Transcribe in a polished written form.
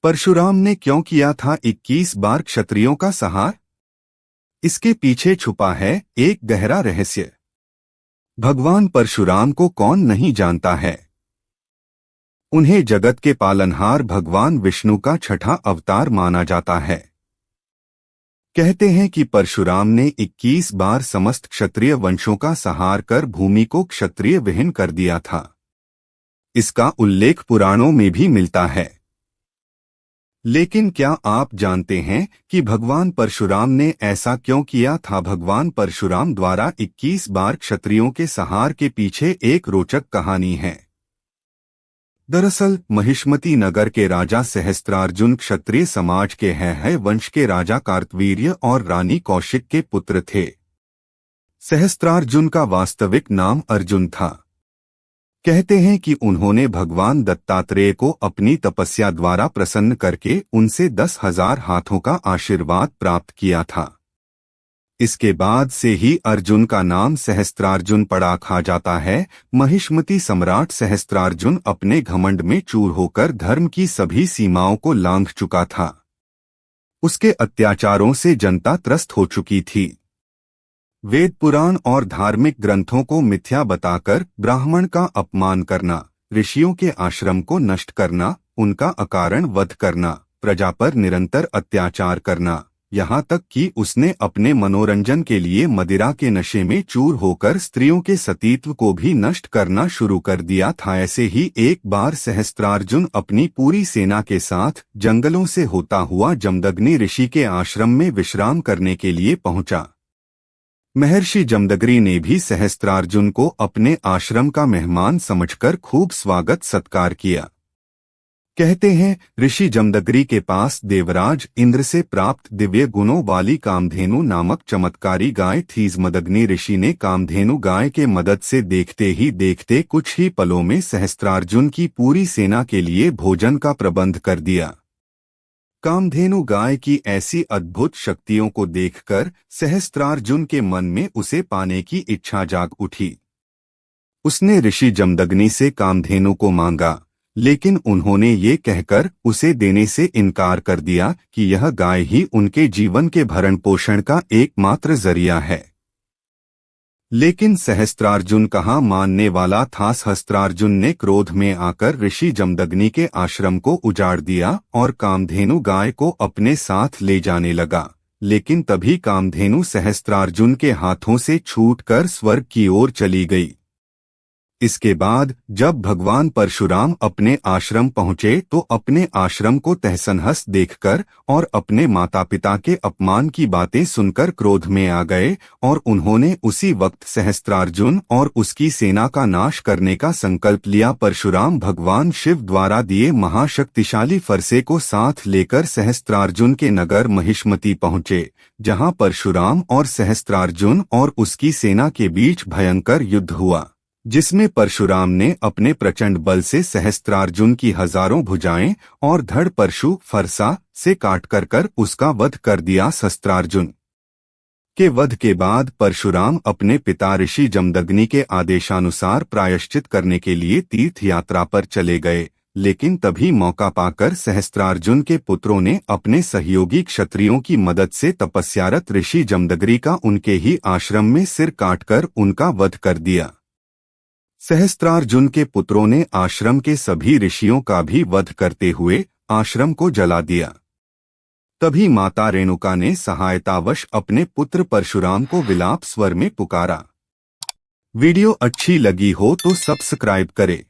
परशुराम ने क्यों किया था 21 बार क्षत्रियों का संहार? इसके पीछे छुपा है एक गहरा रहस्य। भगवान परशुराम को कौन नहीं जानता है। उन्हें जगत के पालनहार भगवान विष्णु का छठा अवतार माना जाता है। कहते हैं कि परशुराम ने 21 बार समस्त क्षत्रिय वंशों का संहार कर भूमि को क्षत्रिय विहीन कर दिया था। इसका उल्लेख पुराणों में भी मिलता है। लेकिन क्या आप जानते हैं कि भगवान परशुराम ने ऐसा क्यों किया था? भगवान परशुराम द्वारा 21 बार क्षत्रियों के संहार के पीछे एक रोचक कहानी है। दरअसल महिष्मती नगर के राजा सहस्त्रार्जुन क्षत्रिय समाज के है वंश के राजा कार्तवीर्य और रानी कौशिक के पुत्र थे। सहस्त्रार्जुन का वास्तविक नाम अर्जुन था। कहते हैं कि उन्होंने भगवान दत्तात्रेय को अपनी तपस्या द्वारा प्रसन्न करके उनसे 10,000 हाथों का आशीर्वाद प्राप्त किया था। इसके बाद से ही अर्जुन का नाम सहस्त्रार्जुन पड़ा खा जाता है। महिष्मती सम्राट सहस्त्रार्जुन अपने घमंड में चूर होकर धर्म की सभी सीमाओं को लांघ चुका था। उसके अत्याचारों से जनता त्रस्त हो चुकी थी। वेद पुराण और धार्मिक ग्रंथों को मिथ्या बताकर ब्राह्मण का अपमान करना, ऋषियों के आश्रम को नष्ट करना, उनका अकारण वध करना, प्रजा पर निरंतर अत्याचार करना, यहाँ तक कि उसने अपने मनोरंजन के लिए मदिरा के नशे में चूर होकर स्त्रियों के सतीत्व को भी नष्ट करना शुरू कर दिया था। ऐसे ही एक बार सहस्त्रार्जुन अपनी पूरी सेना के साथ जंगलों से होता हुआ जमदग्नि ऋषि के आश्रम में विश्राम करने के लिए पहुंचा। महर्षि जमदग्नि ने भी सहस्त्रार्जुन को अपने आश्रम का मेहमान समझकर खूब स्वागत सत्कार किया। कहते हैं ऋषि जमदग्नि के पास देवराज इंद्र से प्राप्त दिव्य गुणों वाली कामधेनु नामक चमत्कारी गाय थी। जमदग्नि ऋषि ने कामधेनु गाय के मदद से देखते ही देखते कुछ ही पलों में सहस्त्रार्जुन की पूरी सेना के लिए भोजन का प्रबंध कर दिया। कामधेनु गाय की ऐसी अद्भुत शक्तियों को देखकर सहस्त्रार्जुन के मन में उसे पाने की इच्छा जाग उठी। उसने ऋषि जमदग्नि से कामधेनु को मांगा, लेकिन उन्होंने ये कहकर उसे देने से इनकार कर दिया कि यह गाय ही उनके जीवन के भरण पोषण का एकमात्र जरिया है। लेकिन सहस्त्रार्जुन कहाँ मानने वाला था। सहस्त्रार्जुन ने क्रोध में आकर ऋषि जमदग्नि के आश्रम को उजाड़ दिया और कामधेनु गाय को अपने साथ ले जाने लगा। लेकिन तभी कामधेनु सहस्त्रार्जुन के हाथों से छूटकर स्वर्ग की ओर चली गई। इसके बाद जब भगवान परशुराम अपने आश्रम पहुंचे तो अपने आश्रम को तहस-नहस देखकर और अपने माता पिता के अपमान की बातें सुनकर क्रोध में आ गए और उन्होंने उसी वक्त सहस्त्रार्जुन और उसकी सेना का नाश करने का संकल्प लिया। परशुराम भगवान शिव द्वारा दिए महाशक्तिशाली फरसे को साथ लेकर सहस्त्रार्जुन के नगर महिष्मती पहुंचे, जहां परशुराम और सहस्त्रार्जुन और उसकी सेना के बीच भयंकर युद्ध हुआ, जिसमें परशुराम ने अपने प्रचंड बल से सहस्त्रार्जुन की हजारों भुजाएं और धड़ परशु फरसा से काट कर उसका वध कर दिया। सहस्त्रार्जुन के वध के बाद परशुराम अपने पिता ऋषि जमदग्नि के आदेशानुसार प्रायश्चित करने के लिए तीर्थ यात्रा पर चले गए। लेकिन तभी मौका पाकर सहस्त्रार्जुन के पुत्रों ने अपने सहयोगी क्षत्रियों की मदद से तपस्यारत ऋषि जमदग्नि का उनके ही आश्रम में सिर काटकर उनका वध कर दिया। सहस्त्रार्जुन के पुत्रों ने आश्रम के सभी ऋषियों का भी वध करते हुए आश्रम को जला दिया। तभी माता रेणुका ने सहायतावश अपने पुत्र परशुराम को विलाप स्वर में पुकारा। वीडियो अच्छी लगी हो तो सब्सक्राइब करें।